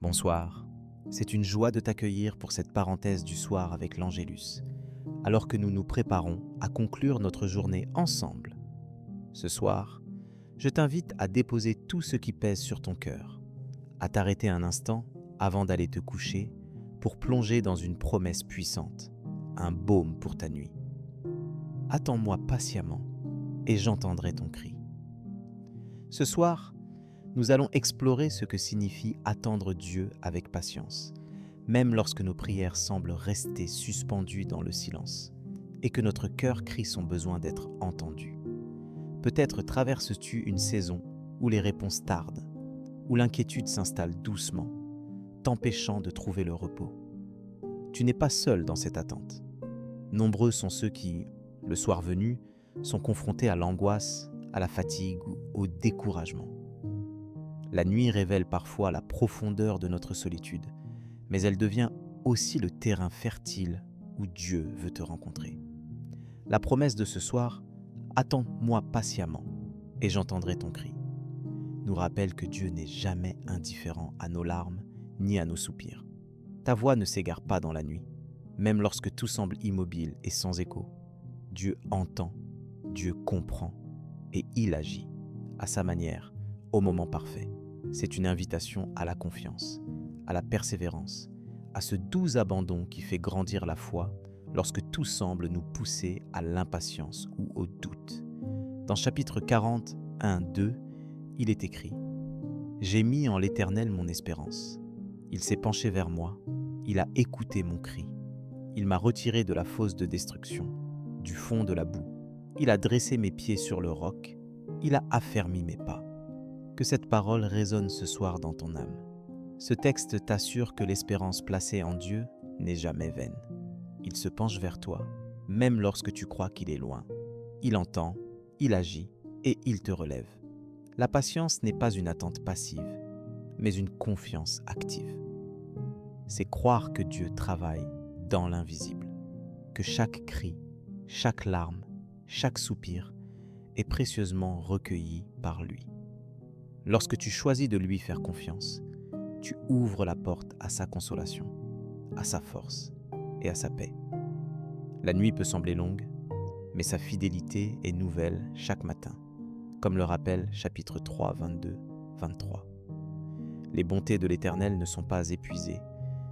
Bonsoir, c'est une joie de t'accueillir pour cette parenthèse du soir avec l'Angélus, alors que nous nous préparons à conclure notre journée ensemble. Ce soir, je t'invite à déposer tout ce qui pèse sur ton cœur, à t'arrêter un instant avant d'aller te coucher pour plonger dans une promesse puissante, un baume pour ta nuit. Attends-moi patiemment et j'entendrai ton cri. Ce soir, nous allons explorer ce que signifie attendre Dieu avec patience, même lorsque nos prières semblent rester suspendues dans le silence et que notre cœur crie son besoin d'être entendu. Peut-être traverses-tu une saison où les réponses tardent, où l'inquiétude s'installe doucement, t'empêchant de trouver le repos. Tu n'es pas seul dans cette attente. Nombreux sont ceux qui, le soir venu, sont confrontés à l'angoisse, à la fatigue ou au découragement. La nuit révèle parfois la profondeur de notre solitude, mais elle devient aussi le terrain fertile où Dieu veut te rencontrer. La promesse de ce soir, « Attends-moi patiemment et j'entendrai ton cri », nous rappelle que Dieu n'est jamais indifférent à nos larmes ni à nos soupirs. Ta voix ne s'égare pas dans la nuit, même lorsque tout semble immobile et sans écho. Dieu entend, Dieu comprend et il agit, à sa manière, au moment parfait. C'est une invitation à la confiance, à la persévérance, à ce doux abandon qui fait grandir la foi lorsque tout semble nous pousser à l'impatience ou au doute. Dans chapitre 40, 1-2, il est écrit « J'ai mis en l'Éternel mon espérance. Il s'est penché vers moi, il a écouté mon cri. Il m'a retiré de la fosse de destruction, du fond de la boue. Il a dressé mes pieds sur le roc, il a affermi mes pas. » Que cette parole résonne ce soir dans ton âme. Ce texte t'assure que l'espérance placée en Dieu n'est jamais vaine. Il se penche vers toi, même lorsque tu crois qu'il est loin. Il entend, il agit et il te relève. La patience n'est pas une attente passive, mais une confiance active. C'est croire que Dieu travaille dans l'invisible, que chaque cri, chaque larme, chaque soupir est précieusement recueilli par lui. Lorsque tu choisis de lui faire confiance, tu ouvres la porte à sa consolation, à sa force et à sa paix. La nuit peut sembler longue, mais sa fidélité est nouvelle chaque matin, comme le rappelle chapitre 3, 22, 23. Les bontés de l'Éternel ne sont pas épuisées,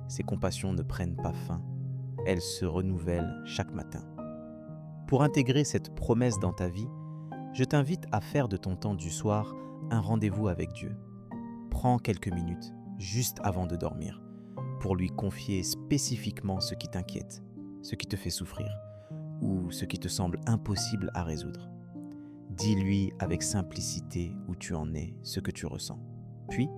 ses compassions ne prennent pas fin, elles se renouvellent chaque matin. Pour intégrer cette promesse dans ta vie, je t'invite à faire de ton temps du soir un rendez-vous avec Dieu. Prends quelques minutes, juste avant de dormir, pour lui confier spécifiquement ce qui t'inquiète, ce qui te fait souffrir, ou ce qui te semble impossible à résoudre. Dis-lui avec simplicité où tu en es, ce que tu ressens. Puis,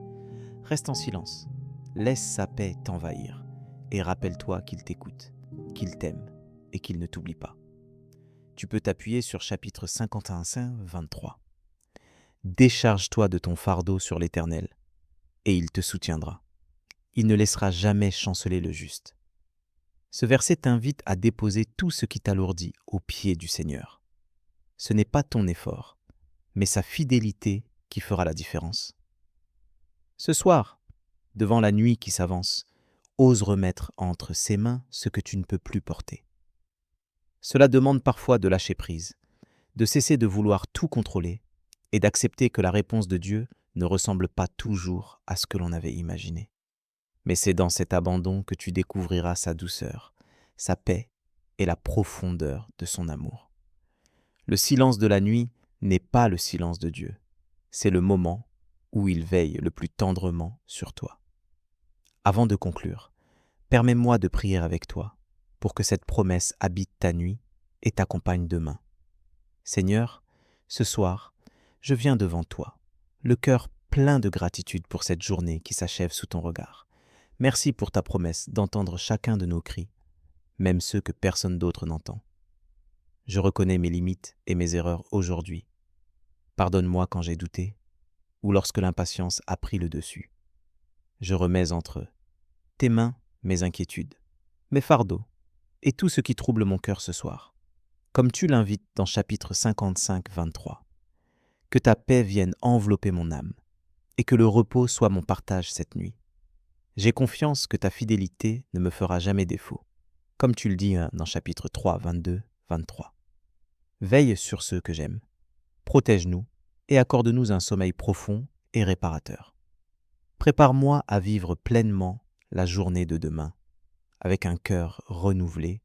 reste en silence, laisse sa paix t'envahir, et rappelle-toi qu'il t'écoute, qu'il t'aime, et qu'il ne t'oublie pas. Tu peux t'appuyer sur chapitre 51, 23. Décharge-toi de ton fardeau sur l'Éternel, et il te soutiendra. Il ne laissera jamais chanceler le juste. Ce verset t'invite à déposer tout ce qui t'alourdit aux pieds du Seigneur. Ce n'est pas ton effort, mais sa fidélité qui fera la différence. Ce soir, devant la nuit qui s'avance, ose remettre entre ses mains ce que tu ne peux plus porter. Cela demande parfois de lâcher prise, de cesser de vouloir tout contrôler, et d'accepter que la réponse de Dieu ne ressemble pas toujours à ce que l'on avait imaginé. Mais c'est dans cet abandon que tu découvriras sa douceur, sa paix et la profondeur de son amour. Le silence de la nuit n'est pas le silence de Dieu, c'est le moment où il veille le plus tendrement sur toi. Avant de conclure, permets-moi de prier avec toi pour que cette promesse habite ta nuit et t'accompagne demain. Seigneur, ce soir, je viens devant toi, le cœur plein de gratitude pour cette journée qui s'achève sous ton regard. Merci pour ta promesse d'entendre chacun de nos cris, même ceux que personne d'autre n'entend. Je reconnais mes limites et mes erreurs aujourd'hui. Pardonne-moi quand j'ai douté ou lorsque l'impatience a pris le dessus. Je remets entre tes mains mes inquiétudes, mes fardeaux et tout ce qui trouble mon cœur ce soir. Comme tu l'invites dans chapitre 55, 23. Que ta paix vienne envelopper mon âme et que le repos soit mon partage cette nuit. J'ai confiance que ta fidélité ne me fera jamais défaut, comme tu le dis dans chapitre 3, 22, 23. Veille sur ceux que j'aime, protège-nous et accorde-nous un sommeil profond et réparateur. Prépare-moi à vivre pleinement la journée de demain, avec un cœur renouvelé,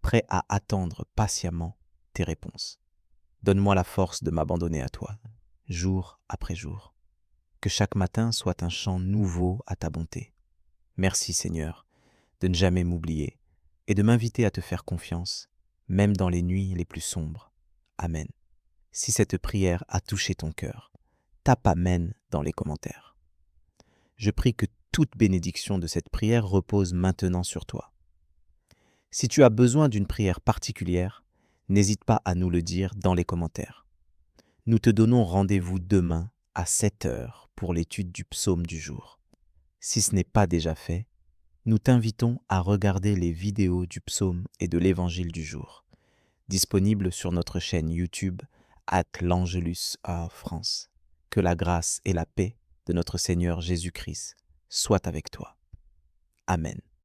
prêt à attendre patiemment tes réponses. Donne-moi la force de m'abandonner à toi, jour après jour. Que chaque matin soit un chant nouveau à ta bonté. Merci Seigneur de ne jamais m'oublier et de m'inviter à te faire confiance, même dans les nuits les plus sombres. Amen. Si cette prière a touché ton cœur, tape Amen dans les commentaires. Je prie que toute bénédiction de cette prière repose maintenant sur toi. Si tu as besoin d'une prière particulière, n'hésite pas à nous le dire dans les commentaires. Nous te donnons rendez-vous demain à 7 heures pour l'étude du psaume du jour. Si ce n'est pas déjà fait, nous t'invitons à regarder les vidéos du psaume et de l'évangile du jour, disponibles sur notre chaîne YouTube @l'Angelus France. Que la grâce et la paix de notre Seigneur Jésus-Christ soient avec toi. Amen.